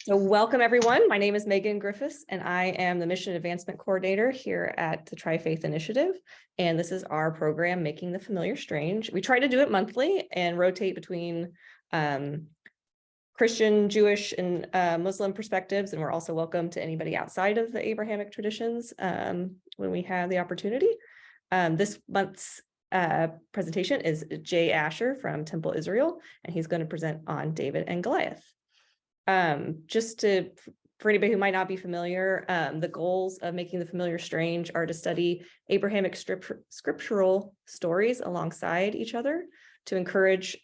So welcome everyone. My name is Megan Griffiths and I am the Mission Advancement Coordinator here at the Tri-Faith Initiative. And this is our program, Making the Familiar Strange. We try to do it monthly and rotate between Christian, Jewish, and Muslim perspectives. And we're also welcome to anybody outside of the Abrahamic traditions when we have the opportunity. This month's presentation is Jay Ascher from Temple Israel, and he's going to present on David and Goliath. For anybody who might not be familiar, the goals of Making the Familiar Strange are to study Abrahamic scriptural stories alongside each other, to encourage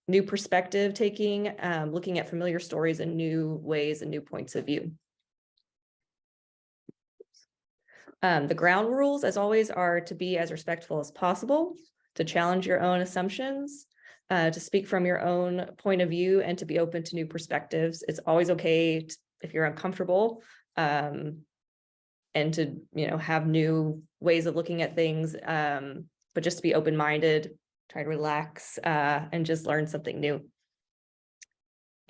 new perspective taking, looking at familiar stories in new ways and new points of view. The ground rules, as always, are to be as respectful as possible, to challenge your own assumptions, to speak from your own point of view, and to be open to new perspectives. It's always okay if you're uncomfortable, and to have new ways of looking at things, but just to be open-minded, try to relax, and just learn something new.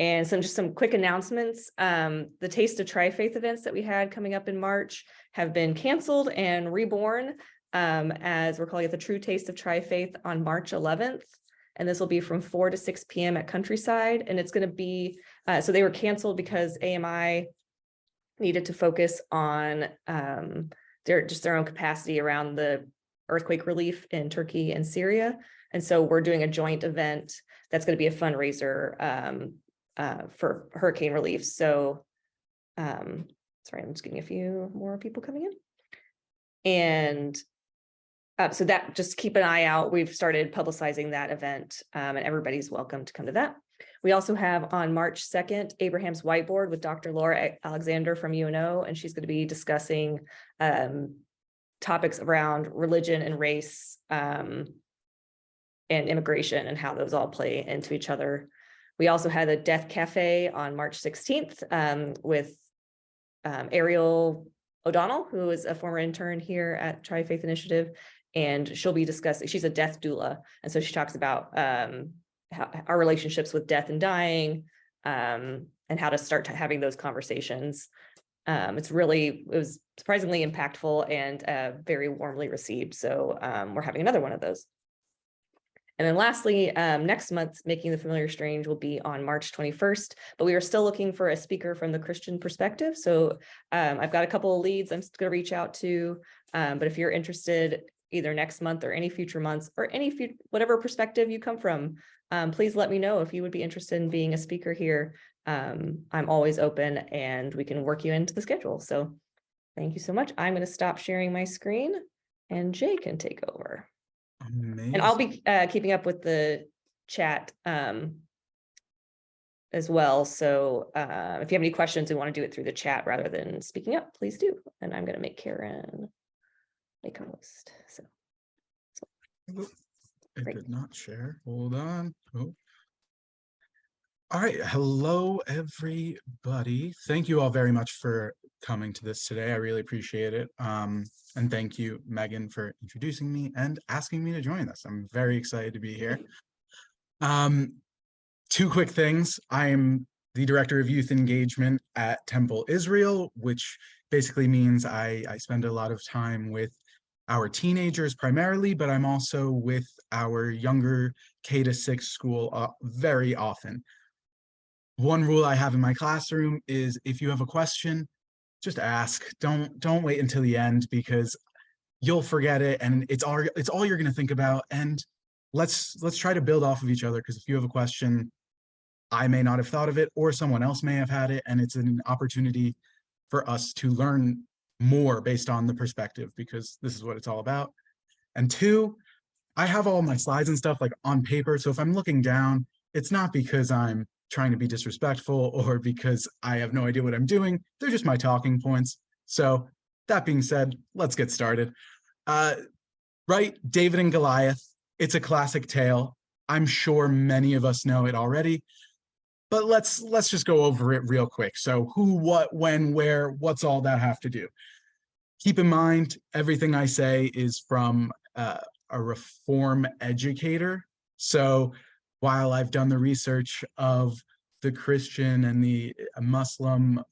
And just some quick announcements. The Taste of Tri-Faith events that we had coming up in March have been canceled and reborn, as we're calling it the True Taste of Tri-Faith on March 11th. And this will be from 4 to 6 p.m. at Countryside. And it's going to be, so they were canceled because AMI needed to focus on their own capacity around the earthquake relief in Turkey and Syria. And so we're doing a joint event that's going to be a fundraiser for hurricane relief. So, sorry, I'm just getting a few more people coming in. And so that, just keep an eye out. We've started publicizing that event, and everybody's welcome to come to that. We also have on March 2nd, Abraham's Whiteboard with Dr. Laura Alexander from UNO, and she's going to be discussing topics around religion and race and immigration and how those all play into each other. We also had a Death Cafe on March 16th with Ariel O'Donnell, who is a former intern here at Tri-Faith Initiative. And she'll be discussing, she's a death doula. And so she talks about how our relationships with death and dying, and how to start having those conversations. It was surprisingly impactful and very warmly received. So we're having another one of those. And then lastly, next month's Making the Familiar Strange will be on March 21st, but we are still looking for a speaker from the Christian perspective. So I've got a couple of leads I'm going to reach out to, but if you're interested either next month or any future months or whatever perspective you come from, please let me know if you would be interested in being a speaker here. I'm always open and we can work you into the schedule. So thank you so much. I'm going to stop sharing my screen and Jay can take over. Amazing. And I'll be keeping up with the chat as well. So if you have any questions and want to do it through the chat rather than speaking up, please do. And I'm going to make Karen make a list. So it did not share. Hold on. Oh. All right. Hello, everybody. Thank you all very much for coming to this today. I really appreciate it. And thank you, Megan, for introducing me and asking me to join us. I'm very excited to be here. Two quick things. I'm the Director of Youth Engagement at Temple Israel, which basically means I spend a lot of time with our teenagers primarily, but I'm also with our younger K-6 school very often. One rule I have in my classroom is if you have a question, just ask. Don't wait until the end because you'll forget it and it's all you're going to think about. And let's try to build off of each other, because if you have a question, I may not have thought of it or someone else may have had it, and it's an opportunity for us to learn more based on the perspective, because this is what it's all about. And two, I have all my slides and stuff like on paper, so if I'm looking down, it's not because I'm trying to be disrespectful or because I have no idea what I'm doing. They're just my talking points. So that being said, let's get started. Right, David and Goliath, it's a classic tale. I'm sure many of us know it already, but let's just go over it real quick. So who, what, when, where, what's all that have to do? Keep in mind, everything I say is from a Reform educator. So while I've done the research of the Christian and the Muslim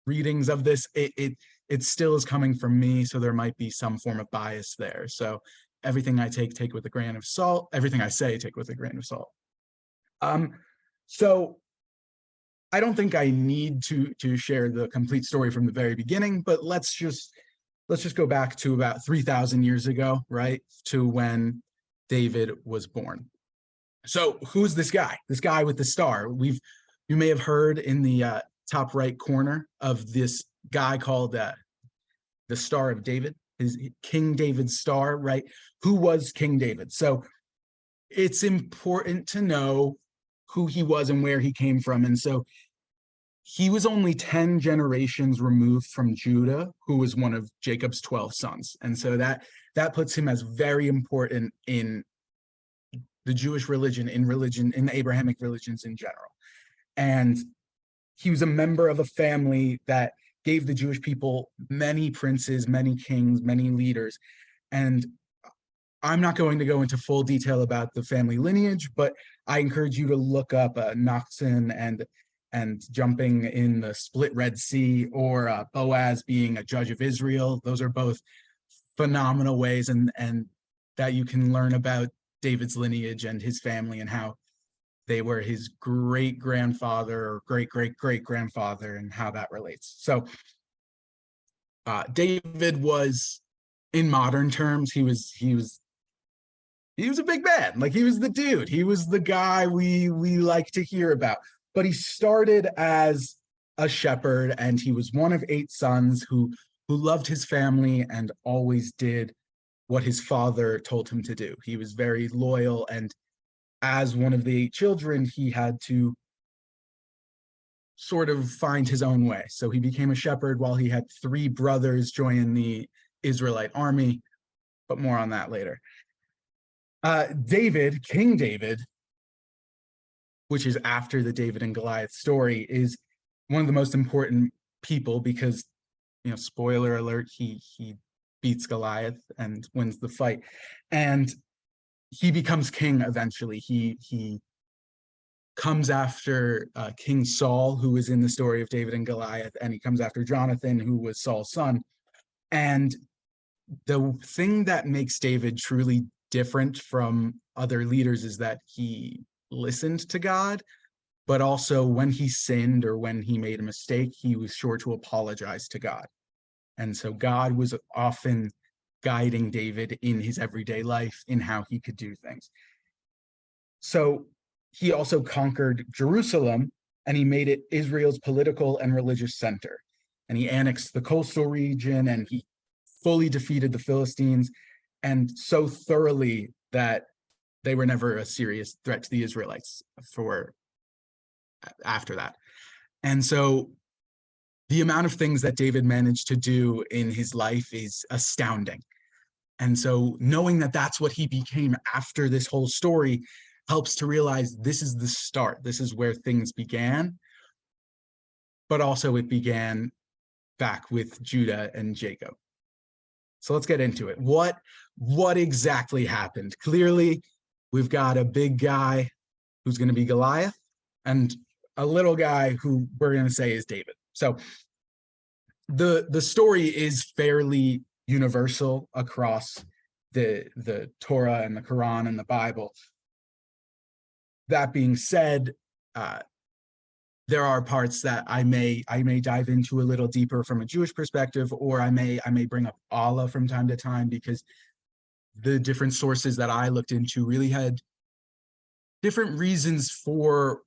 readings of this, it still is coming from me, so there might be some form of bias there. So everything I take with a grain of salt. Everything I say, take with a grain of salt. So I don't think I need to share the complete story from the very beginning, but let's just go back to about 3,000 years ago, right? To when David was born. So who's this guy? This guy with the star. You may have heard in the top right corner of this guy called the Star of David, is King David's star, right? Who was King David? So it's important to know who he was and where he came from. And so he was only 10 generations removed from Judah, who was one of Jacob's 12 sons. And so that puts him as very important in the Jewish religion, in the Abrahamic religions in general. And he was a member of a family that gave the Jewish people many princes, many kings, many leaders. And I'm not going to go into full detail about the family lineage, but I encourage you to look up Noxon and jumping in the split Red Sea, or Boaz being a judge of Israel. Those are both phenomenal ways and that you can learn about David's lineage and his family and how they were his great-grandfather or great-great-great-grandfather and how that relates. So David was, in modern terms, he was a big man. Like, he was the dude. He was the guy we like to hear about. But he started as a shepherd, and he was one of 8 sons who loved his family and always did what his father told him to do. He was very loyal, and as one of the 8 children, he had to sort of find his own way. So he became a shepherd while he had 3 brothers join the Israelite army, but more on that later. David, King David, which is after the David and Goliath story, is one of the most important people because, spoiler alert, he beats Goliath and wins the fight. And he becomes king eventually. He comes after King Saul, who was in the story of David and Goliath, and he comes after Jonathan, who was Saul's son. And the thing that makes David truly different from other leaders is that he listened to God, but also when he sinned or when he made a mistake, he was sure to apologize to God. And so God was often guiding David in his everyday life in how he could do things. So he also conquered Jerusalem, and he made it Israel's political and religious center. And he annexed the coastal region, and he fully defeated the Philistines, and so thoroughly that they were never a serious threat to the Israelites after that. And so the amount of things that David managed to do in his life is astounding. And so knowing that that's what he became after this whole story helps to realize this is the start. This is where things began, but also it began back with Judah and Jacob. So let's get into it. What exactly happened? Clearly, we've got a big guy who's going to be Goliath and a little guy who we're going to say is David. So the story is fairly universal across the Torah and the Quran and the Bible. That being said, there are parts that I may dive into a little deeper from a Jewish perspective, or I may bring up Allah from time to time, because the different sources that I looked into really had different reasons for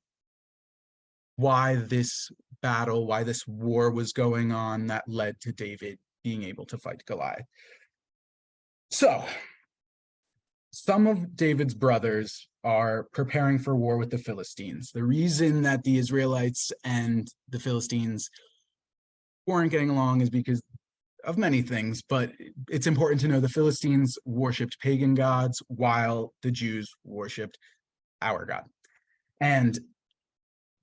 why this battle, why this war was going on that led to David being able to fight Goliath. So some of David's brothers are preparing for war with the Philistines. The reason that the Israelites and the Philistines weren't getting along is because of many things, but it's important to know the Philistines worshipped pagan gods while the Jews worshipped our God. And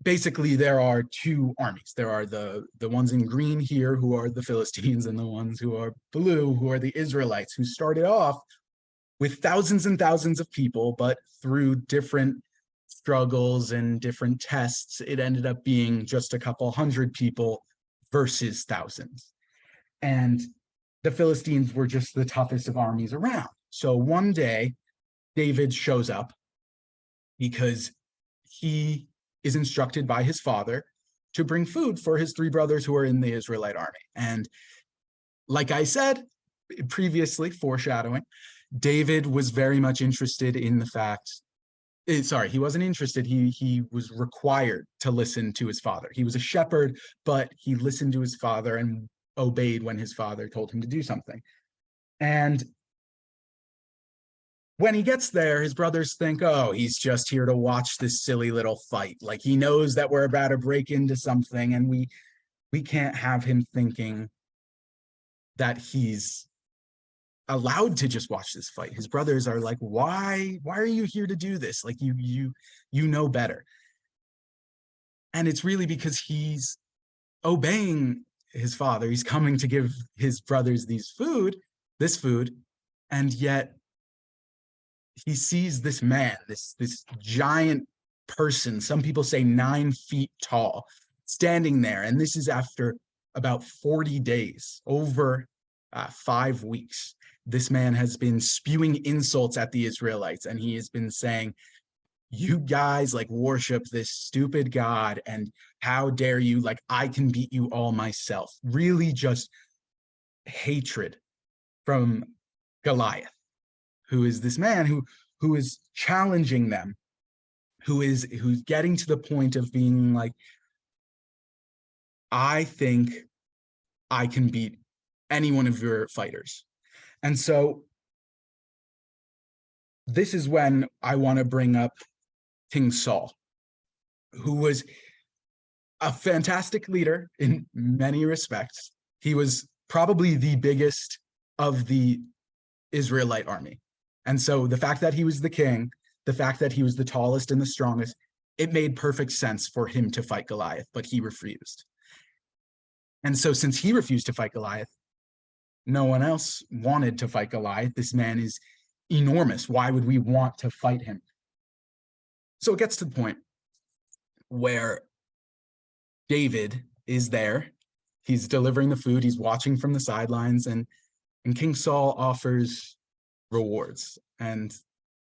basically there are 2 armies. There are the ones in green here, who are the Philistines, and the ones who are blue, who are the Israelites, who started off with thousands and thousands of people, but through different struggles and different tests, it ended up being just a couple hundred people versus thousands. And the Philistines were just the toughest of armies around. So one day, David shows up because he is instructed by his father to bring food for his three brothers who are in the Israelite army. And like I said previously, foreshadowing, David was very much interested in the fact, sorry, he wasn't interested. He was required to listen to his father. He was a shepherd, but he listened to his father and obeyed when his father told him to do something. And when he gets there, his brothers think, oh, he's just here to watch this silly little fight. Like, he knows that we're about to break into something, and we can't have him thinking that he's allowed to just watch this fight. His brothers are like, why are you here to do this? Like, you know better. And it's really because he's obeying his father. He's coming to give his brothers this food, and yet he sees this man, this giant person, some people say 9 feet tall, standing there. And this is after about 40 days, over 5 weeks. This man has been spewing insults at the Israelites, and he has been saying, you guys like worship this stupid God, and how dare you, like, I can beat you all myself. Really just hatred from Goliath, who is this man who is challenging them, who's getting to the point of being like, I think I can beat any one of your fighters. And so this is when I want to bring up King Saul, who was a fantastic leader in many respects. He was probably the biggest of the Israelite army. And so the fact that he was the king, the fact that he was the tallest and the strongest, it made perfect sense for him to fight Goliath, but he refused. And so since he refused to fight Goliath, no one else wanted to fight Goliath. This man is enormous. Why would we want to fight him? So it gets to the point where David is there. He's delivering the food. He's watching from the sidelines, and King Saul offers rewards. And,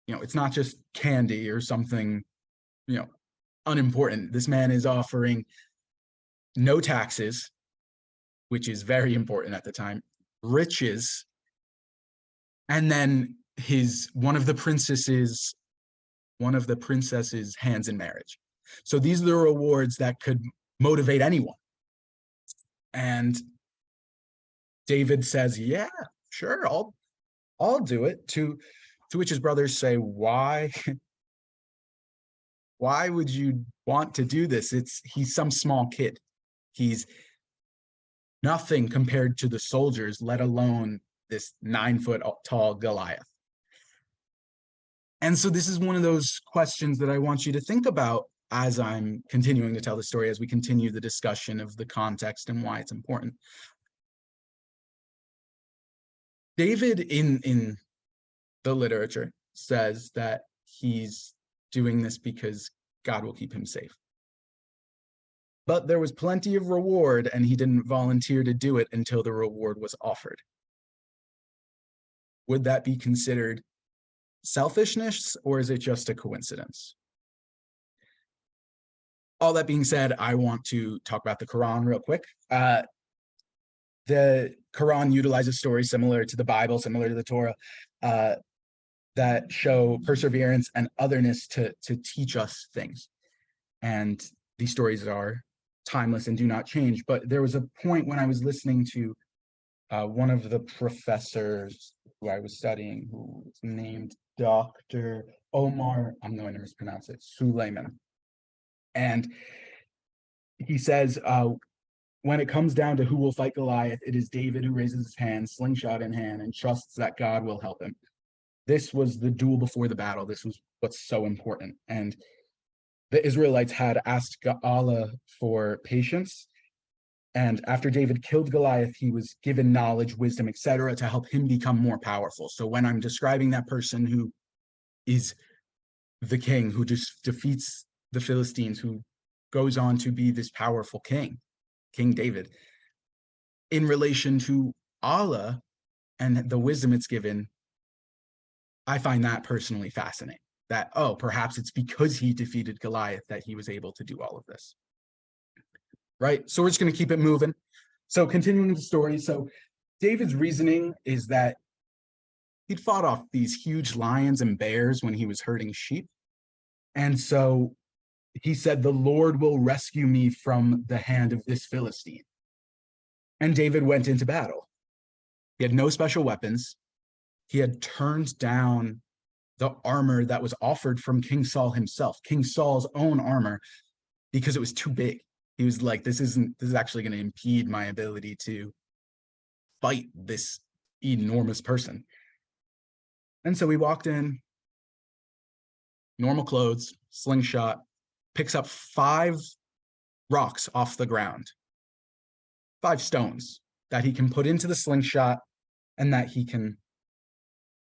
it's not just candy or something, unimportant. This man is offering no taxes, which is very important at the time, riches, and then one of the princess's hands in marriage. So these are the rewards that could motivate anyone. And David says, yeah, sure, I'll do it. To which his brothers say, why would you want to do this? He's some small kid. He's nothing compared to the soldiers, let alone this 9-foot tall Goliath. And so this is one of those questions that I want you to think about as I'm continuing to tell the story, as we continue the discussion of the context and why it's important. David in the literature says that he's doing this because God will keep him safe. But there was plenty of reward, and he didn't volunteer to do it until the reward was offered. Would that be considered selfishness, or is it just a coincidence? All that being said, I want to talk about the Quran real quick. The Quran utilizes stories similar to the Bible, similar to the Torah, that show perseverance and otherness to teach us things. And these stories are timeless and do not change. But there was a point when I was listening to one of the professors who I was studying, who was named Dr. Omar, I'm going to mispronounce it, Suleiman. And he says, when it comes down to who will fight Goliath, it is David who raises his hand, slingshot in hand, and trusts that God will help him. This was the duel before the battle. This was what's so important. And the Israelites had asked Allah for patience. And after David killed Goliath, he was given knowledge, wisdom, etc., to help him become more powerful. So when I'm describing that person who is the king who just defeats the Philistines, who goes on to be this powerful king, King David, in relation to Allah and the wisdom it's given. I find that personally fascinating, that, oh, perhaps it's because he defeated Goliath that he was able to do all of this. Right? So we're just going to keep it moving. So continuing the story. So David's reasoning is that he'd fought off these huge lions and bears when he was herding sheep. And so he said, the Lord will rescue me from the hand of this Philistine. And David went into battle. He had no special weapons. He had turned down the armor that was offered from King Saul himself, King Saul's own armor, because it was too big. He was like, this is actually going to impede my ability to fight this enormous person. And so he walked in, normal clothes, slingshot, picks up 5 rocks off the ground, 5 stones that he can put into the slingshot and that he can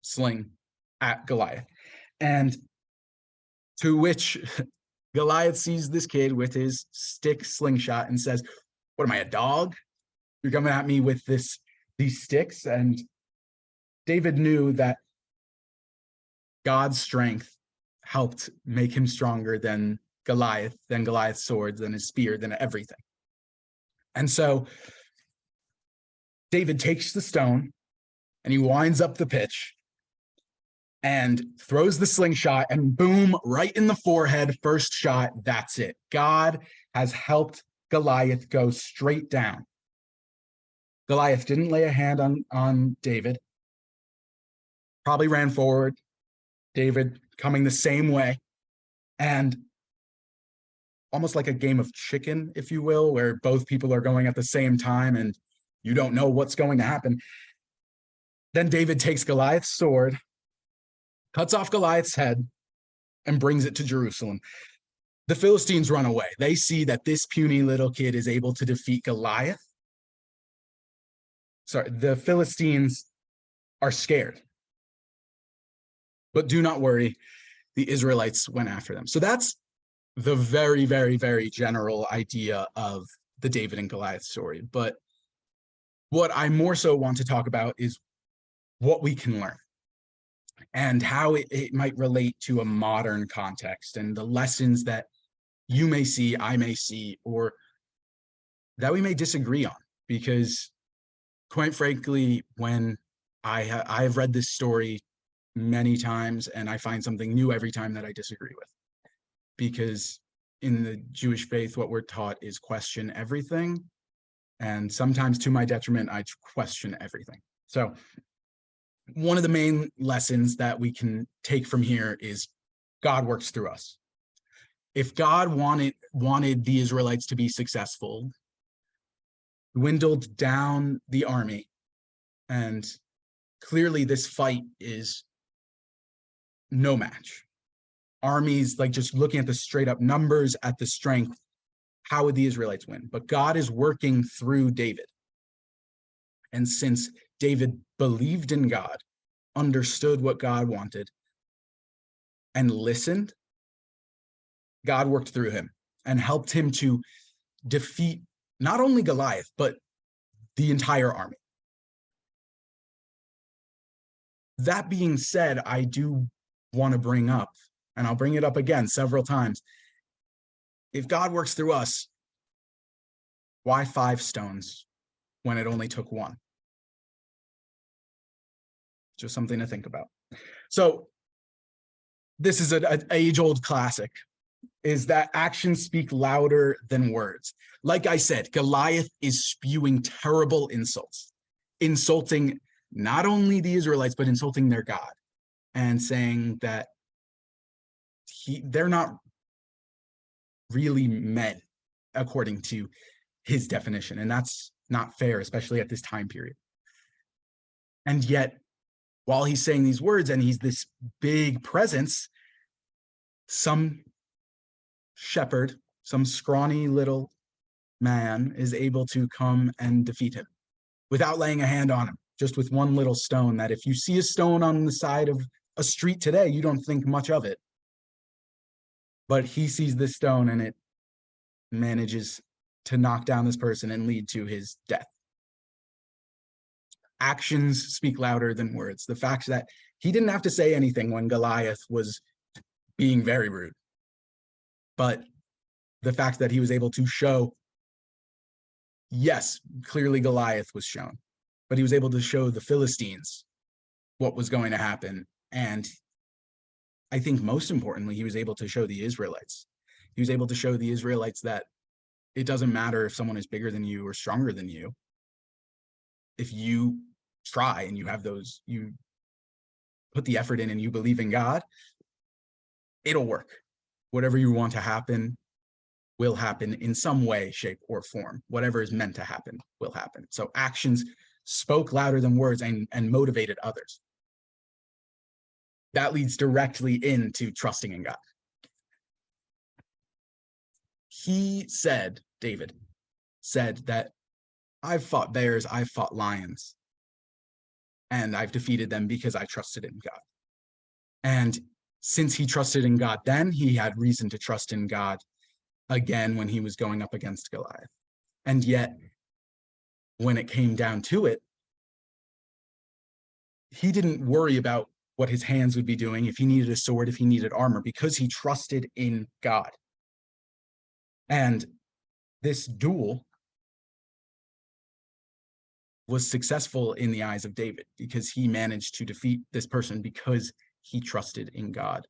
sling at Goliath. And to which Goliath sees this kid with his stick slingshot and says, what am I, a dog? You're coming at me with these sticks? And David knew that God's strength helped make him stronger than Goliath's swords, than his spear, than everything. And so David takes the stone and he winds up the pitch and throws the slingshot, and boom, right in the forehead, first shot, that's it. God has helped Goliath go straight down. Goliath didn't lay a hand on David, probably ran forward, David coming the same way, and almost like a game of chicken, if you will, where both people are going at the same time and you don't know what's going to happen. Then David takes Goliath's sword, cuts off Goliath's head, and brings it to Jerusalem. The Philistines run away. They see that this puny little kid is able to defeat Goliath. Sorry, the Philistines are scared. But do not worry, the Israelites went after them. So that's the very, very, very general idea of the David and Goliath story. But what I more so want to talk about is what we can learn and how it might relate to a modern context, and the lessons that you may see, I may see, or that we may disagree on. Because quite frankly, when I've read this story many times and I find something new every time that I disagree with. Because in the Jewish faith, what we're taught is question everything. And sometimes to my detriment, I question everything. So one of the main lessons that we can take from here is God works through us. If God wanted the Israelites to be successful, dwindled down the army, and clearly this fight is no match. Armies, like just looking at the straight up numbers, at the strength, how would the Israelites win? But God is working through David. And since David believed in God, understood what God wanted, and listened, God worked through him and helped him to defeat not only Goliath, but the entire army. That being said, I do want to bring up, and I'll bring it up again several times, if God works through us, why 5 stones when it only took 1? Just something to think about. So this is an age-old classic, is that actions speak louder than words. Like I said, Goliath is spewing terrible insults, insulting not only the Israelites, but insulting their God, and saying that they're not really men according to his definition. And that's not fair, especially at this time period. And yet, while he's saying these words and he's this big presence, some shepherd, some scrawny little man is able to come and defeat him without laying a hand on him, just with one little stone that if you see a stone on the side of a street today, you don't think much of it. but he sees this stone and it manages to knock down this person and lead to his death. Actions speak louder than words. The fact that he didn't have to say anything when Goliath was being very rude, but the fact that he was able to show, yes, clearly Goliath was shown, but he was able to show the Philistines what was going to happen. And I think most importantly, he was able to show the Israelites. He was able to show the Israelites that it doesn't matter if someone is bigger than you or stronger than you. If you try and you have those, you put the effort in and you believe in God, it'll work. Whatever you want to happen will happen in some way, shape, or form. Whatever is meant to happen will happen. So actions spoke louder than words and motivated others. That leads directly into trusting in God. He said, David said that I've fought bears, I've fought lions, and I've defeated them because I trusted in God. And since he trusted in God then, he had reason to trust in God again when he was going up against Goliath. And yet, when it came down to it, he didn't worry about what his hands would be doing, if he needed a sword, if he needed armor, because he trusted in God. And this duel was successful in the eyes of David because he managed to defeat this person because he trusted in God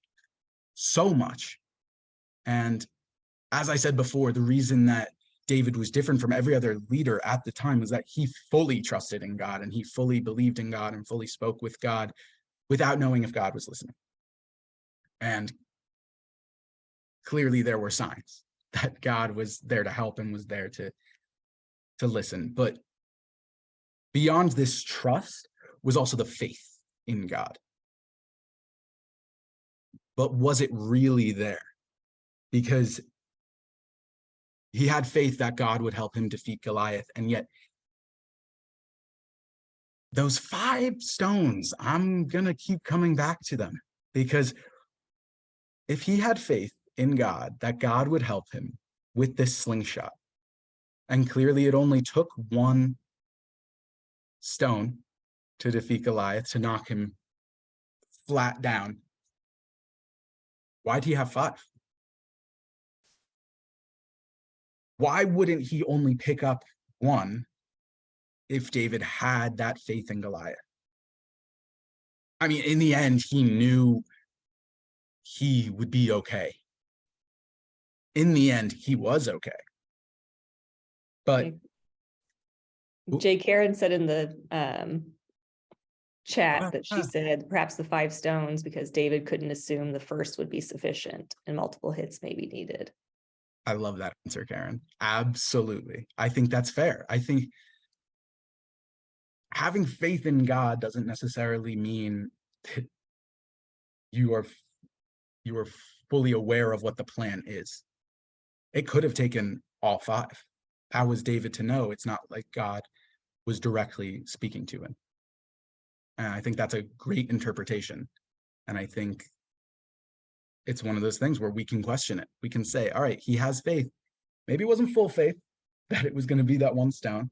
so much. And as I said before, the reason that David was different from every other leader at the time was that he fully trusted in God and he fully believed in God and fully spoke with God without knowing if God was listening. And clearly there were signs that God was there to help and was there to listen. But beyond this trust was also the faith in God. But was it really there? Because he had faith that God would help him defeat Goliath, and yet those 5 stones, I'm gonna keep coming back to them, because if he had faith in God that God would help him with this slingshot, and clearly it only took 1 stone to defeat Goliath, to knock him flat down, why'd he have 5? Why wouldn't he only pick up 1 if David had that faith in Goliath? I mean, in the end, he knew he would be okay. In the end, he was okay. But Jay Karen said in the chat that she said perhaps the 5 stones because David couldn't assume the first would be sufficient and multiple hits may be needed. I love that answer, Karen. Absolutely. I think that's fair. I think having faith in God doesn't necessarily mean that you are fully aware of what the plan is. It could have taken all 5. How was David to know? It's not like God was directly speaking to him. And I think that's a great interpretation. And I think it's one of those things where we can question it. We can say, all right, he has faith. Maybe it wasn't full faith that it was going to be that 1 stone.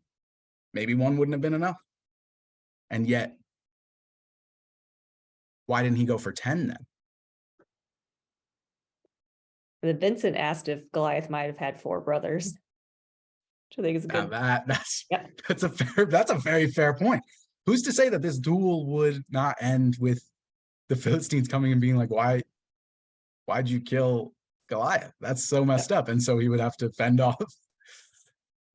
Maybe 1 wouldn't have been enough. And yet, why didn't he go for 10 then? And then Vincent asked if Goliath might have had 4 brothers, which I think is a good. That's a very fair point. Who's to say that this duel would not end with the Philistines coming and being like, why'd you kill Goliath? That's so messed up. And so he would have to fend off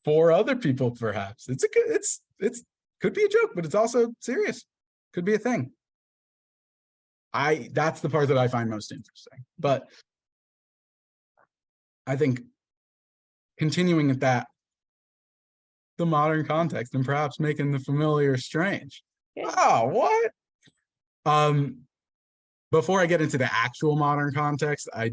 4 other people, perhaps. It's could be a joke, but it's also serious. Could be a thing. That's the part that I find most interesting. But I think continuing at that, the modern context and perhaps making the familiar strange. Yeah. Oh, what? Before I get into the actual modern context, I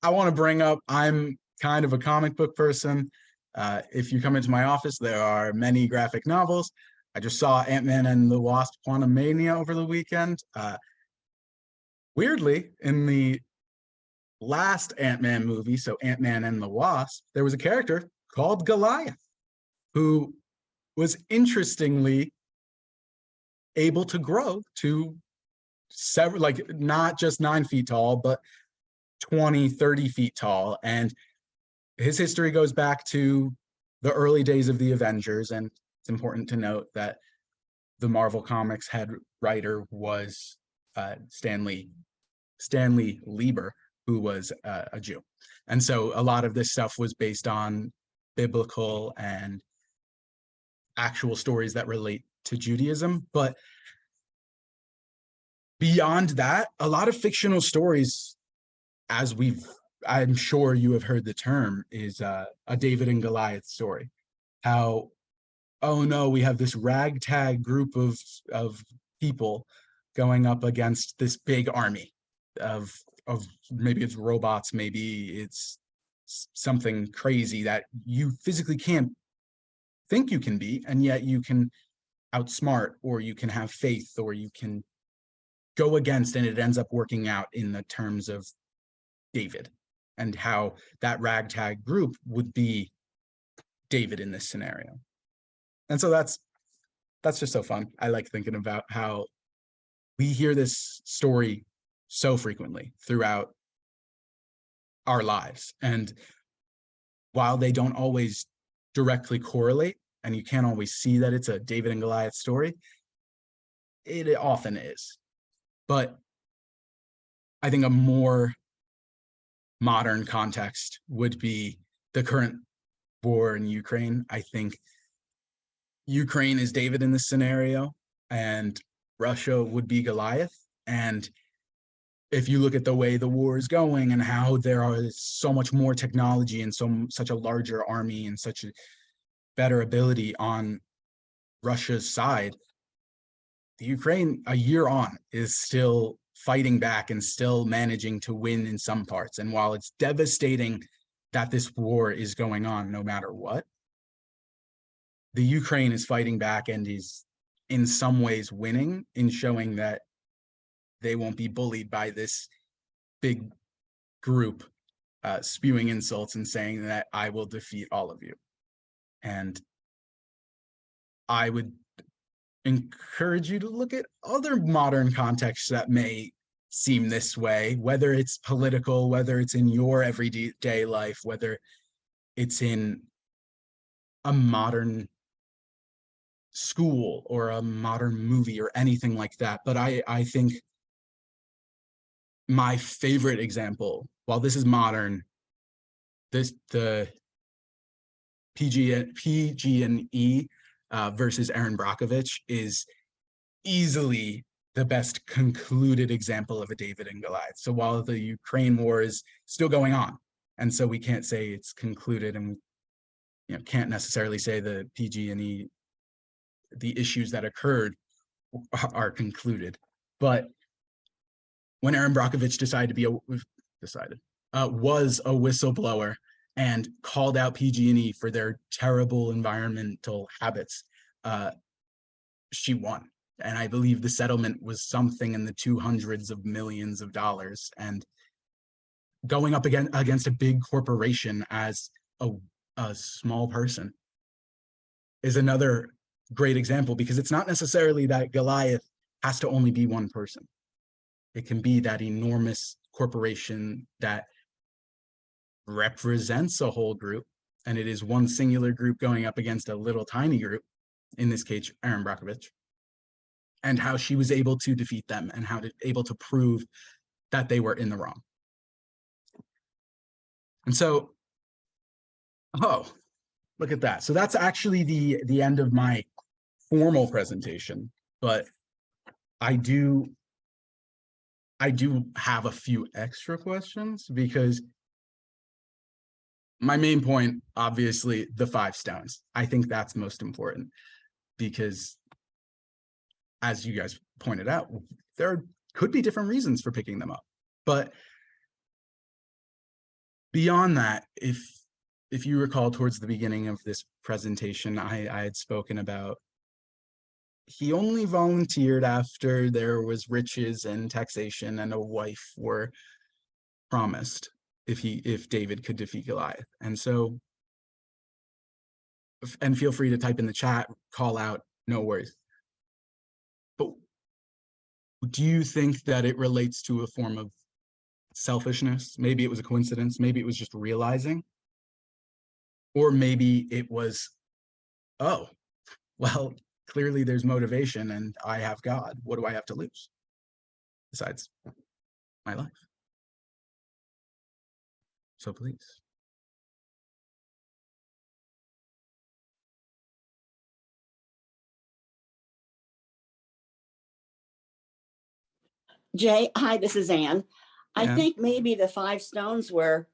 want to bring up, I'm kind of a comic book person. If you come into my office, there are many graphic novels. I just saw Ant-Man and the Wasp: Quantumania over the weekend. Weirdly, in the last Ant-Man movie, so Ant-Man and the Wasp, there was a character called Goliath who was interestingly able to grow to several, like not just 9 feet tall, but 20, 30 feet tall. And his history goes back to the early days of the Avengers. And it's important to note that the Marvel Comics head writer was Stanley Lieber, who was a Jew. And so a lot of this stuff was based on biblical and actual stories that relate to Judaism. But beyond that, a lot of fictional stories, as I'm sure you have heard the term, is a David and Goliath story. How, oh no, we have this ragtag group of people going up against this big army of maybe it's robots, maybe it's something crazy that you physically can't think you can be, and yet you can outsmart, or you can have faith, or you can go against, and it ends up working out in the terms of David, and how that ragtag group would be David in this scenario. And so that's just so fun. I like thinking about how we hear this story so frequently throughout our lives. And while they don't always directly correlate, and you can't always see that it's a David and Goliath story, it often is. But I think a more modern context would be the current war in Ukraine. I think Ukraine is David in this scenario, and Russia would be Goliath. And if you look at the way the war is going and how there is so much more technology and such a larger army and such a better ability on Russia's side, the Ukraine, a year on, is still fighting back and still managing to win in some parts. And while it's devastating that this war is going on no matter what, the Ukraine is fighting back and is in some ways winning, in showing that they won't be bullied by this big group spewing insults and saying that I will defeat all of you. And I would encourage you to look at other modern contexts that may seem this way, whether it's political, whether it's in your everyday life, whether it's in a modern school or a modern movie or anything like that. But I think my favorite example, while this is modern, the PG&E versus Aaron Brockovich is easily the best concluded example of a David and Goliath. So while the Ukraine war is still going on, and so we can't say it's concluded, and can't necessarily say the PG&E, the issues that occurred are concluded. But when Aaron Brockovich was a whistleblower and called out PG&E for their terrible environmental habits, she won. And I believe the settlement was something in the $200s of millions of dollars. And going up against a big corporation as a small person is another great example, because it's not necessarily that Goliath has to only be one person. It can be that enormous corporation that represents a whole group, and it is one singular group going up against a little tiny group, in this case, Aaron Brockovich, and how she was able to defeat them and able to prove that they were in the wrong. And so, oh, look at that. So that's actually the end of my formal presentation, but I do have a few extra questions, because my main point, obviously, the 5 stones. I think that's most important, because as you guys pointed out, there could be different reasons for picking them up. But beyond that, if you recall, towards the beginning of this presentation, I had spoken about he only volunteered after there was riches and taxation and a wife were promised if David could defeat Goliath. And so, and feel free to type in the chat, call out, no worries. But do you think that it relates to a form of selfishness? Maybe it was a coincidence. Maybe it was just realizing. Or maybe it was, oh, well, clearly there's motivation and I have God. What do I have to lose besides my life? So please. Jay, hi, this is Ann. I Yeah. think maybe the 5 stones were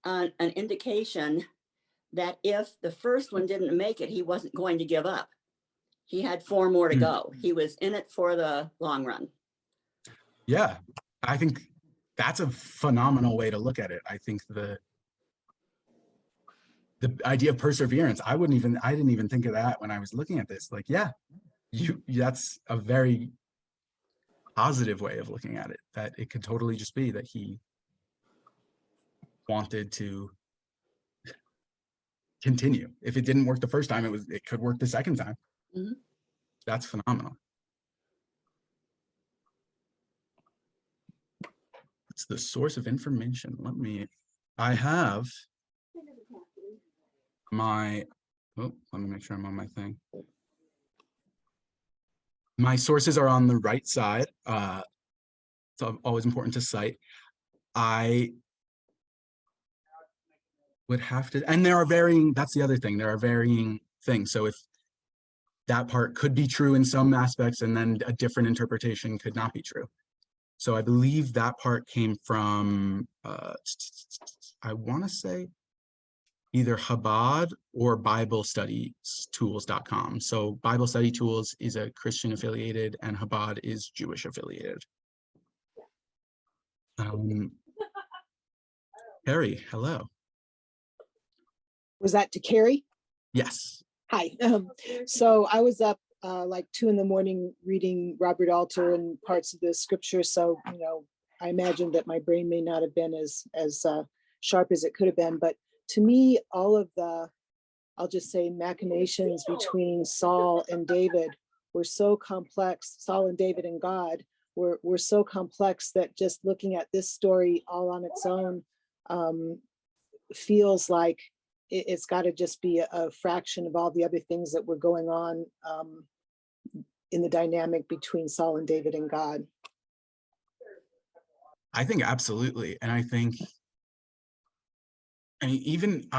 an indication that if the first one didn't make it, he wasn't going to give up. He had 4 more to go. He was in it for the long run. Yeah, I think that's a phenomenal way to look at it. I think the idea of perseverance, I didn't even think of that when I was looking at this. Like, yeah, that's a very positive way of looking at it, that it could totally just be that he wanted to continue. If it didn't work the first time, it could work the second time. Mhm. That's phenomenal. It's the source of information. I have my, let me make sure I'm on my thing. My sources are on the right side. It's always important to cite. I would have to, and there are varying, that's the other thing, there are varying things. So if that part could be true in some aspects and then a different interpretation could not be true. So I believe that part came from, I want to say either Chabad or BibleStudyTools.com. So Bible Study Tools is a Christian affiliated and Chabad is Jewish affiliated. Carrie, hello. Was that to Carrie? Yes. Hi. So I was up like 2 a.m. reading Robert Alter and parts of the scripture. So, I imagine that my brain may not have been as sharp as it could have been. But to me, all of the, I'll just say, machinations between Saul and David were so complex. Saul and David and God were so complex that just looking at this story all on its own feels like it's got to just be a fraction of all the other things that were going on in the dynamic between Saul and David and God. I think absolutely. And I think, even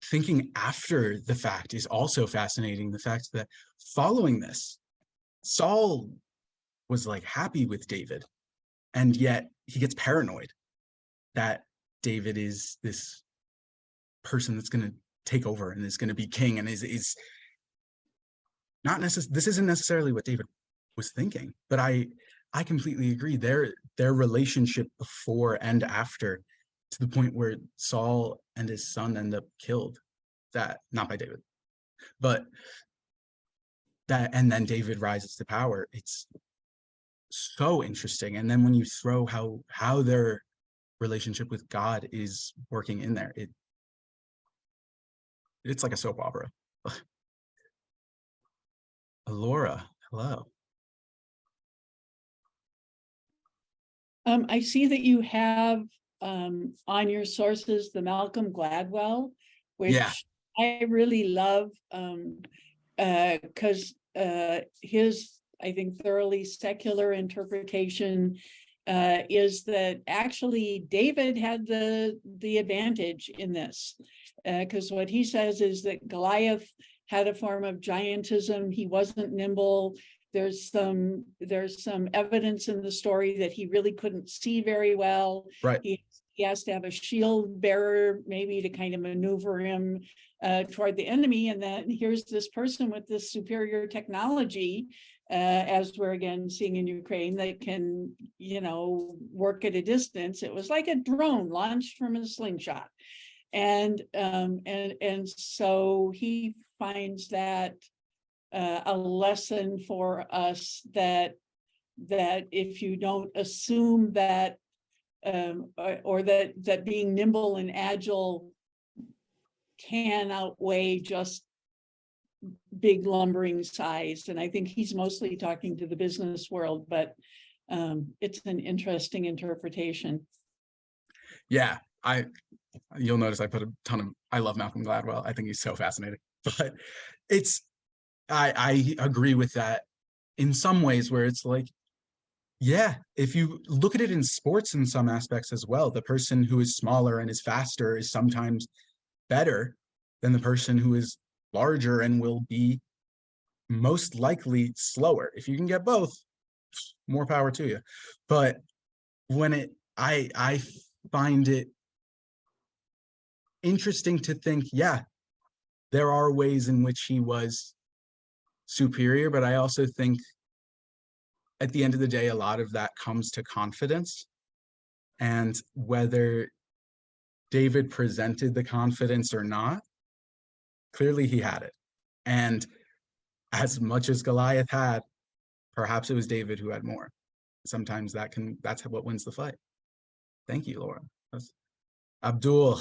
thinking after the fact is also fascinating. The fact that following this, Saul was like happy with David, and yet he gets paranoid that David is this person that's going to take over and is going to be king, and is not necessarily, this isn't necessarily what David was thinking, but I completely agree. Their relationship before and after, to the point where Saul and his son end up killed, that not by David, but that, and then David rises to power. It's so interesting. And then when you throw how their relationship with God is working in there, it's like a soap opera. Laura, hello. I see that you have on your sources the Malcolm Gladwell, which Yeah. I really love because his, I think, thoroughly secular interpretation is that actually David had the advantage in this, because what he says is that Goliath had a form of giantism. He wasn't nimble. There's some evidence in the story that he really couldn't see very well. Right. He has to have a shield bearer maybe to kind of maneuver him toward the enemy. And then here's this person with this superior technology, as we're again seeing in Ukraine, that can, work at a distance. It was like a drone launched from a slingshot. And so he finds that a lesson for us, that if you don't assume that or that being nimble and agile can outweigh just big lumbering size. And I think he's mostly talking to the business world, but it's an interesting interpretation. Yeah, you'll notice I put a ton of, I love Malcolm Gladwell. I think he's so fascinating, but I agree with that in some ways where it's like, yeah, if you look at it in sports in some aspects as well, the person who is smaller and is faster is sometimes better than the person who is larger and will be most likely slower. If you can get both, more power to you. But when I find it interesting to think, yeah, there are ways in which he was superior, but I also think at the end of the day, a lot of that comes to confidence, and whether David presented the confidence or not, clearly he had it. And as much as Goliath had, perhaps it was David who had more. Sometimes that's what wins the fight. Thank you, Laura. Abdul.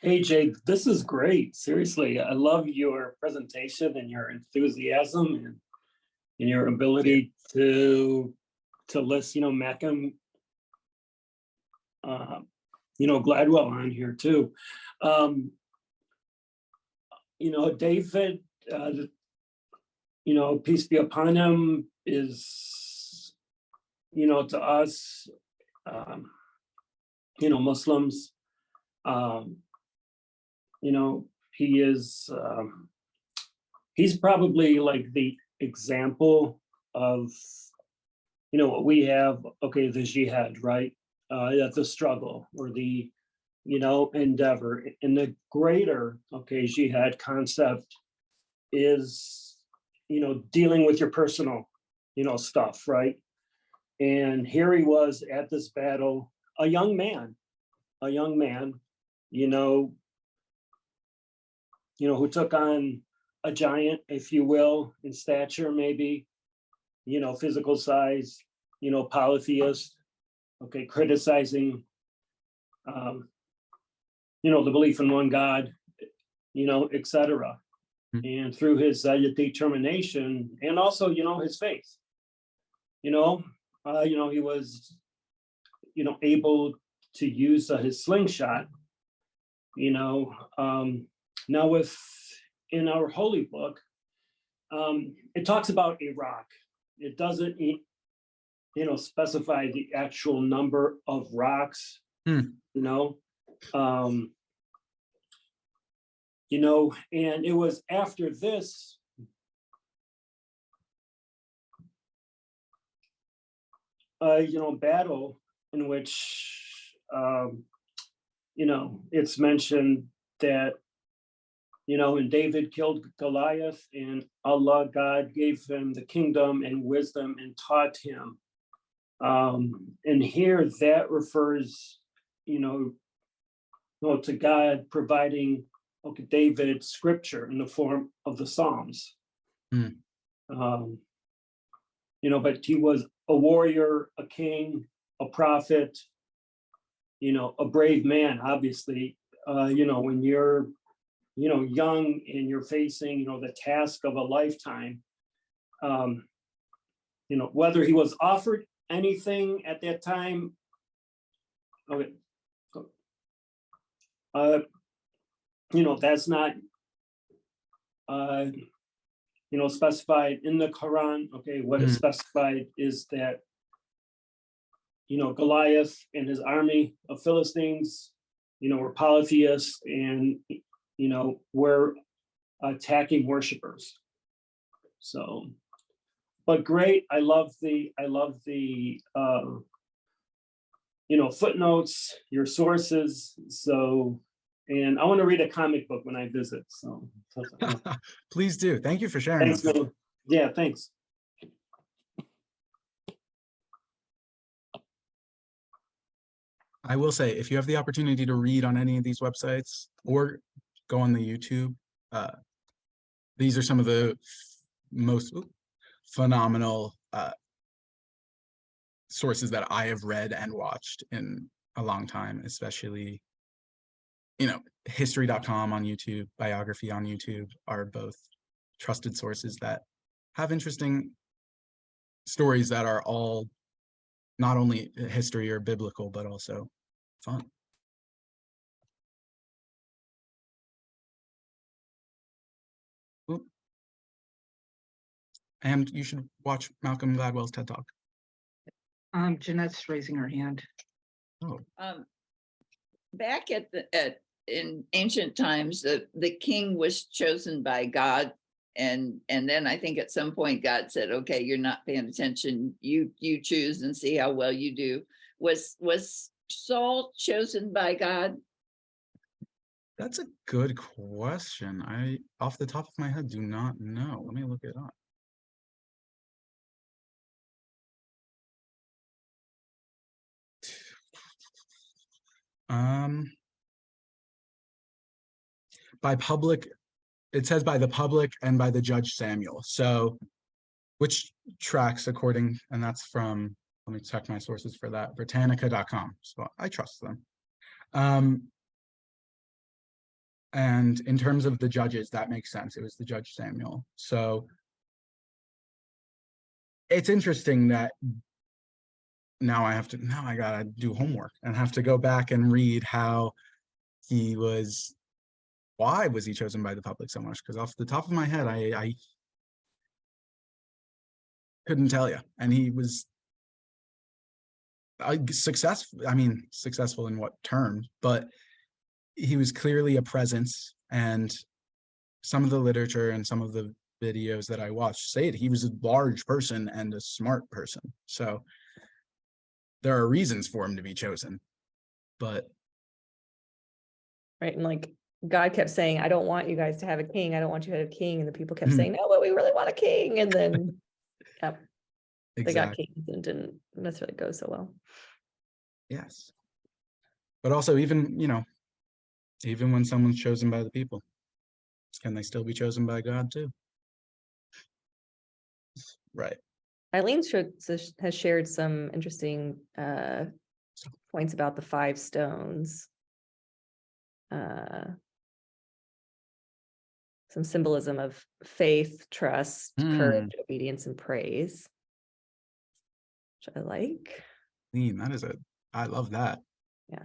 Hey, Jay, this is great. Seriously, I love your presentation and your enthusiasm and your ability to list, Malcolm, Gladwell on here too. David, peace be upon him, is, to us, Muslims, he is, he's probably like the example of, what we have, okay, the jihad, right? The struggle or the, endeavor. And the greater, okay, jihad concept is, dealing with your personal, stuff, right? And here he was at this battle, a young man, who took on a giant, if you will, in stature, maybe, physical size, polytheist, okay, criticizing, the belief in one God, etc. And through his determination and also, his faith, he was, able to use his slingshot, now in our holy book, it talks about Iraq. It doesn't, specify the actual number of rocks, and it was after this battle in which it's mentioned that and David killed Goliath, and Allah, God, gave him the kingdom and wisdom and taught him. And here that refers, to God providing David scripture in the form of the Psalms. But he was a warrior, a king, a prophet, a brave man, obviously, when you're, young and you're facing, the task of a lifetime, whether he was offered anything at that time, okay, that's not, specified in the Quran. Okay, what is specified is that, Goliath and his army of Philistines, were polytheists and, were attacking worshipers. So, but great. I love the footnotes, your sources. So, and I want to read a comic book when I visit. So Please do. Thank you for sharing. Thanks, man. Yeah, thanks. I will say, if you have the opportunity to read on any of these websites or go on the YouTube, these are some of the most phenomenal sources that I have read and watched in a long time, especially, you know, history.com on YouTube, biography on YouTube are both trusted sources that have interesting stories that are all not only history or biblical, but also fun. Oop. And you should watch Malcolm Gladwell's TED Talk. Jeanette's raising her hand. Oh, Back in ancient times, the king was chosen by God, and then I think at some point God said, okay, you're not paying attention, you choose and see how well you do. Was Saul chosen by God? that's a good question. I, off the top of my head, do not know. Let me look it up. By public, it says by the public and by the judge Samuel. So which tracks according, and that's from, let me check my sources for that, Britannica.com. So I trust them. And in terms of the judges, that makes sense. It was the judge Samuel. So it's interesting that now I gotta do homework and have to go back and read how why was he chosen by the public so much? Because off the top of my head, I couldn't tell you. And he was successful. I mean, successful in what term? But he was clearly a presence, and some of the literature and some of the videos that I watched say that he was a large person and a smart person. So there are reasons for him to be chosen, but. Right. And like God kept saying, I don't want you guys to have a king. I don't want you to have a king. And the people kept saying, no, but we really want a king. And then, yep, they got kings and didn't necessarily go so well. Yes. But also even, you know, even when someone's chosen by the people, can they still be chosen by God too? Right. Eileen has shared some interesting points about the 5 stones. Some symbolism of faith, trust, courage, obedience, and praise, which I like. That is I love that. Yeah.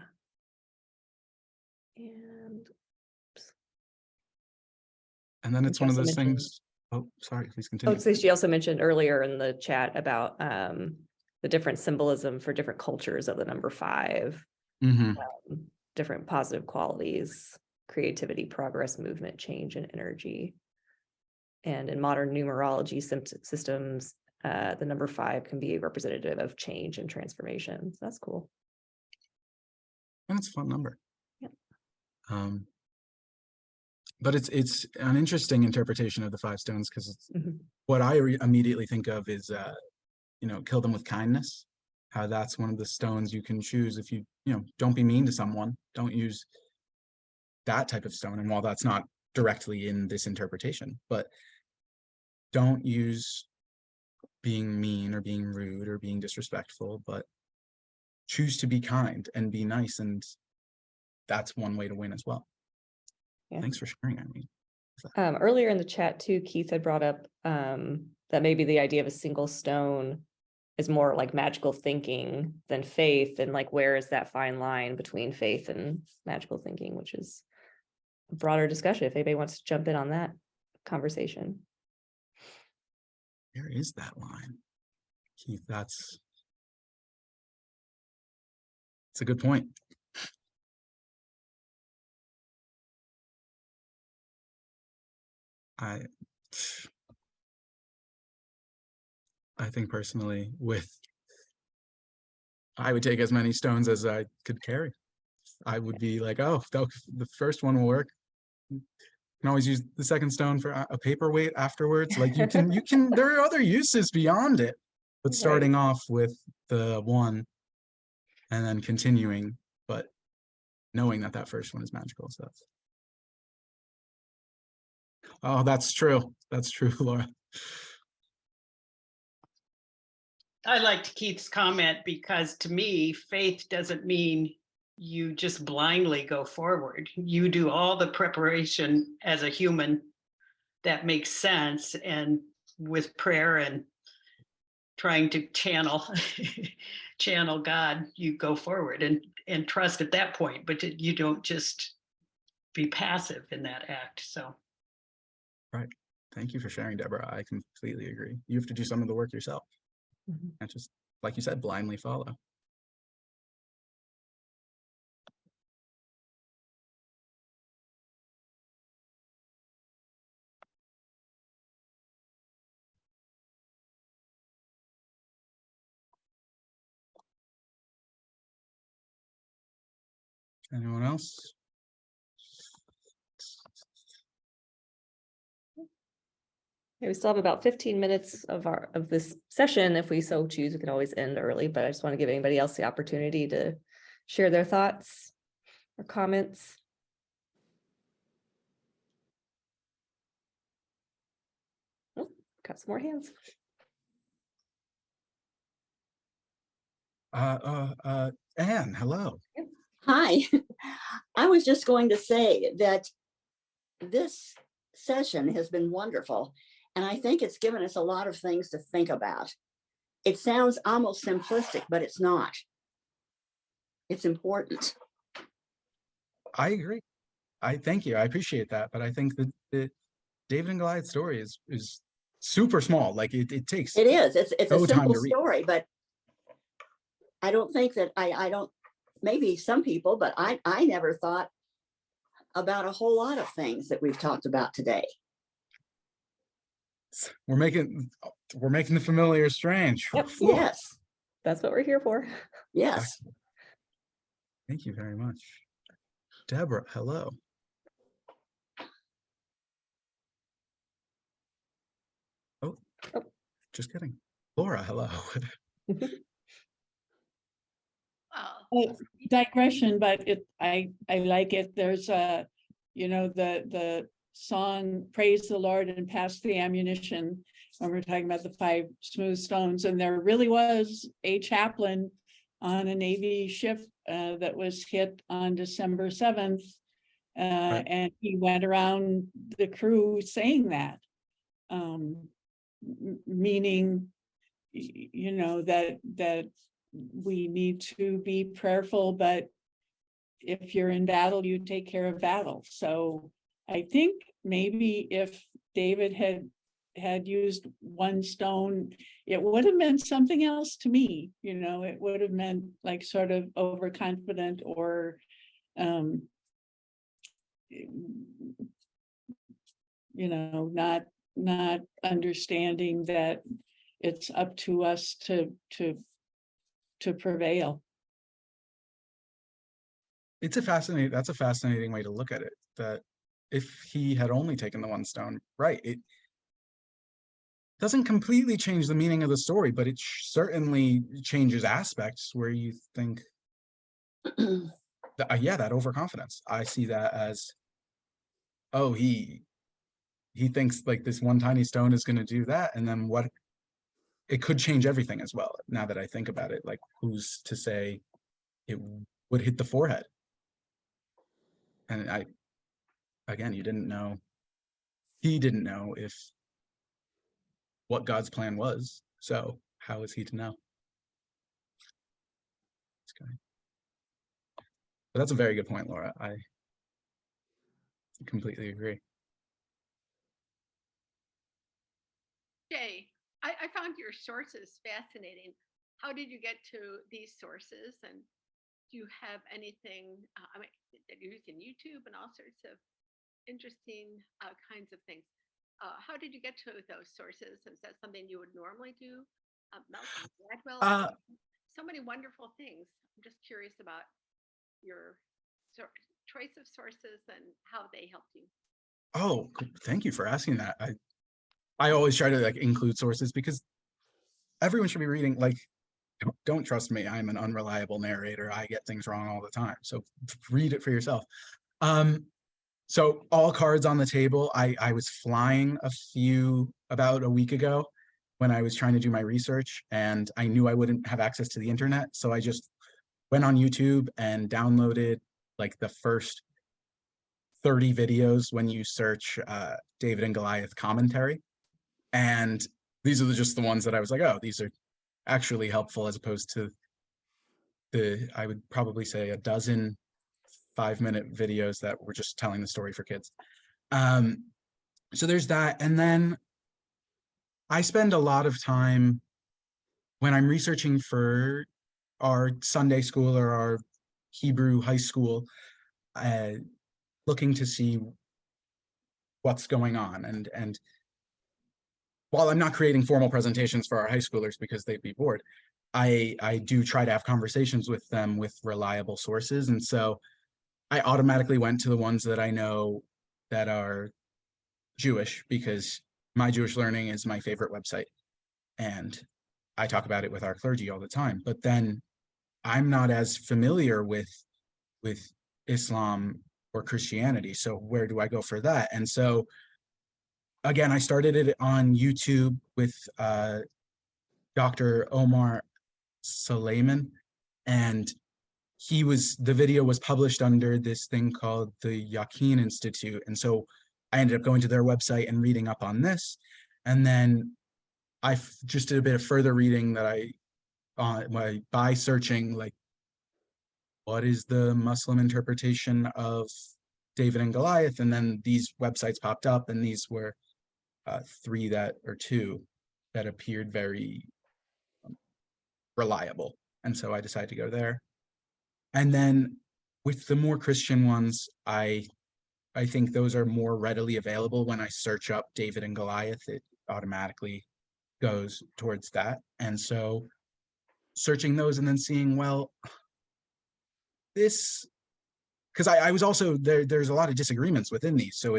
And then it's one of those things. Oh, sorry, please continue. So she also mentioned earlier in the chat about the different symbolism for different cultures of the number 5, different positive qualities, creativity, progress, movement, change, and energy. And in modern numerology systems, the number 5 can be representative of change and transformation. So that's cool. And it's a fun number. Yeah. But it's an interesting interpretation of the 5 stones, because what I immediately think of is, you know, kill them with kindness. How that's one of the stones you can choose if you know, don't be mean to someone. Don't use that type of stone. And while that's not directly in this interpretation, but don't use being mean or being rude or being disrespectful, but choose to be kind and be nice. And that's one way to win as well. Yeah. Thanks for sharing, Eileen. Earlier in the chat too, Keith had brought up that maybe the idea of a single stone is more like magical thinking than faith, and like where is that fine line between faith and magical thinking, which is a broader discussion if anybody wants to jump in on that conversation. Where is that line, Keith? That's a good point. I think personally, I would take as many stones as I could carry. I would be like, oh, the first one will work. You can always use the second stone for a paperweight afterwards. Like you can, there are other uses beyond it, but starting off with the 1 and then continuing, but knowing that first one is magical. So oh, that's true. That's true, Laura. I liked Keith's comment because to me, faith doesn't mean you just blindly go forward. You do all the preparation as a human that makes sense, and with prayer and trying to channel channel God, you go forward and trust at that point, but you don't just be passive in that act. So Right. Thank you for sharing, Deborah. I completely agree. You have to do some of the work yourself. Mhm. And just, like you said, blindly follow. Anyone else? Okay, we still have about 15 minutes of this session. If we so choose, we can always end early, but I just want to give anybody else the opportunity to share their thoughts or comments. Oh, got some more hands. Anne, hello. Hi. I was just going to say that this session has been wonderful, and I think it's given us a lot of things to think about. It sounds almost simplistic, but it's not. It's important. I agree. I thank you. I appreciate that. But I think that the David and Goliath story is super small. Like it takes It is. It's no a time simple to read. story, but I don't think that I don't, maybe some people, but I never thought about a whole lot of things that we've talked about today. We're making the familiar strange. Yep. Yes. That's what we're here for. Yes. Thank you very much. Deborah, hello. Oh, just kidding. Laura, hello. Digression, but I like it. There's a, the song Praise the Lord and Pass the Ammunition, when we're talking about the 5 smooth stones, and there really was a chaplain on a Navy ship that was hit on December 7th. Right. And he went around the crew saying that, meaning, that we need to be prayerful, but if you're in battle, you take care of battle. So I think maybe if David had used 1 stone, it would have meant something else to me. It would have meant like sort of overconfident or not understanding that it's up to us to prevail. That's a fascinating way to look at it. That if he had only taken the 1 stone, right, it doesn't completely change the meaning of the story, but it certainly changes aspects where you think, yeah, that overconfidence. I see that as, oh, he thinks like this 1 tiny stone is going to do that, and then what? It could change everything as well. Now that I think about it, like who's to say it would hit the forehead? And again, he didn't know if what God's plan was. So how is he to know? But that's a very good point, Laura. I completely agree. Jay, I found your sources fascinating. How did you get to these sources? And do you have anything, that you're using YouTube and all sorts of interesting kinds of things? How did you get to those sources? Is that something you would normally do? Malcolm Gladwell, so many wonderful things. I'm just curious about your choice of sources and how they helped you. Oh, thank you for asking that. I always try to like include sources because everyone should be reading. Like, don't trust me. I'm an unreliable narrator. I get things wrong all the time. So read it for yourself. So all cards on the table. I was flying about a week ago, when I was trying to do my research, and I knew I wouldn't have access to the internet. So I just went on YouTube and downloaded like the first 30 videos when you search David and Goliath commentary. And these are just the ones that I was like, oh, these are actually helpful, as opposed to I would probably say a dozen 5-minute videos that were just telling the story for kids. So there's that. And then I spend a lot of time when I'm researching for our Sunday school or our Hebrew high school, looking to see what's going on. And while I'm not creating formal presentations for our high schoolers because they'd be bored, I do try to have conversations with them with reliable sources. And so I automatically went to the ones that I know that are Jewish, because My Jewish Learning is my favorite website. And I talk about it with our clergy all the time. But then I'm not as familiar with Islam or Christianity. So where do I go for that? And so again, I started it on YouTube with Dr. Omar Suleiman, and the video was published under this thing called the Yaqeen Institute. And so I ended up going to their website and reading up on this. And then I just did a bit of further reading that by searching, like, what is the Muslim interpretation of David and Goliath? And then these websites popped up, and these were two that appeared very reliable. And so I decided to go there. And then with the more Christian ones, I think those are more readily available. When I search up David and Goliath, it automatically goes towards that. And so searching those and then seeing, well, this, because I was also there's a lot of disagreements within these. So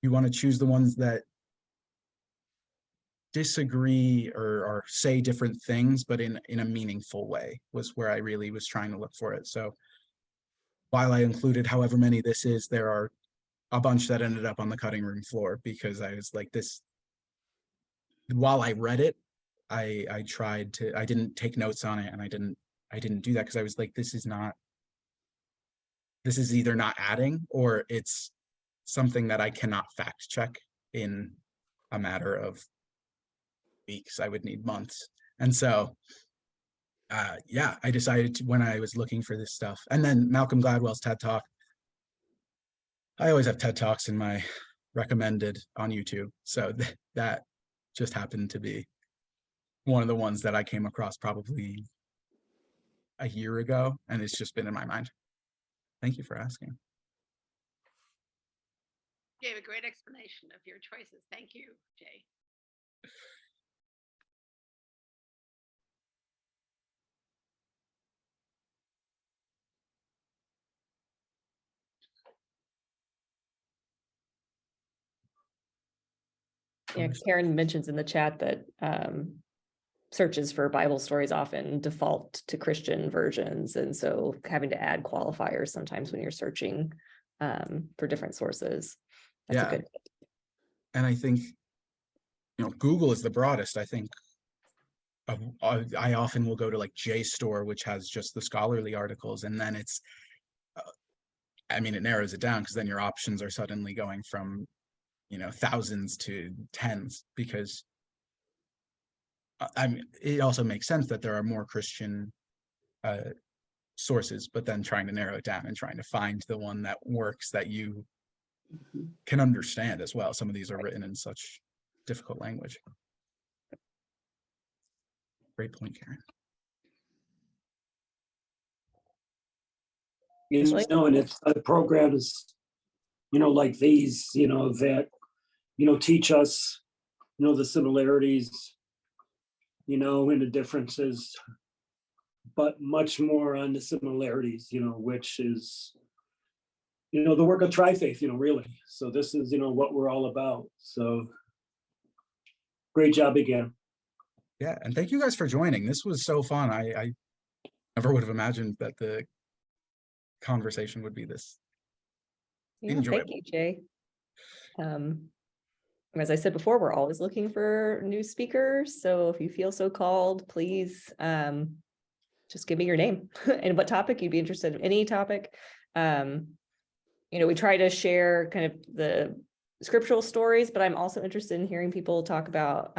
you want to choose the ones that disagree or say different things, but in a meaningful way, was where I really was trying to look for it. So while I included however many this is, there are a bunch that ended up on the cutting room floor, because I was like, this, while I read it, I didn't take notes on it, and I didn't do that, because I was like, this is either not adding, or it's something that I cannot fact check in a matter of weeks. I would need months. And so yeah, I decided to, when I was looking for this stuff, and then Malcolm Gladwell's TED Talk. I always have TED Talks in my recommended on YouTube. So that just happened to be one of the ones that I came across probably a year ago, and it's just been in my mind. Thank you for asking. You gave a great explanation of your choices. Thank you, Jay. Yeah, Karen mentions in the chat that searches for Bible stories often default to Christian versions. And so having to add qualifiers sometimes when you're searching for different sources. That's a good tip. And I think, Google is the broadest. I think I often will go to like JSTOR, which has just the scholarly articles, and then it's, it narrows it down, because then your options are suddenly going from, thousands to tens, because it also makes sense that there are more Christian sources, but then trying to narrow it down and trying to find the one that works, that you can understand as well. Some of these are written in such difficult language. Great point, Karen. And it's programs, like these, that, teach us, the similarities, and the differences, but much more on the similarities, which is, the work of Tri-Faith, really. So this is, what we're all about. So great job again. Yeah, and thank you guys for joining. This was so fun. I never would have imagined that the conversation would be this enjoyable. Thank you, Jay. as I said before, we're always looking for new speakers. So if you feel so called, please just give me your name and what topic you'd be interested in, any topic. We try to share kind of the scriptural stories, but I'm also interested in hearing people talk about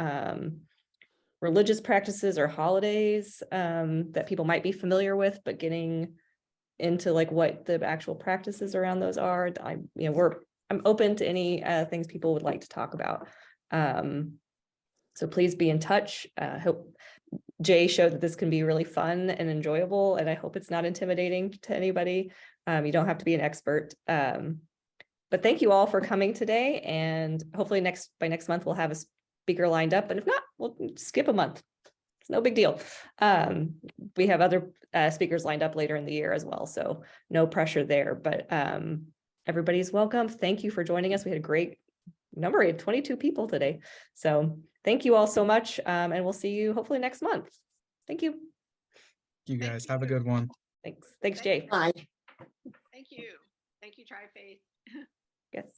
religious practices or holidays that people might be familiar with, but getting into like what the actual practices around those are. I'm open to any things people would like to talk about. So please be in touch. Hope Jay showed that this can be really fun and enjoyable, and I hope it's not intimidating to anybody. You don't have to be an expert. But thank you all for coming today, and hopefully by next month we'll have a speaker lined up, and if not, we'll skip a month. It's no big deal. We have other speakers lined up later in the year as well, so no pressure there, but everybody's welcome. Thank you for joining us. We had a great number. We had 22 people today. So thank you all so much, and we'll see you hopefully next month. Thank you. You guys have a good one. Thanks, Jay. Bye. Thank you. Thank you, Tri-Faith. Yes.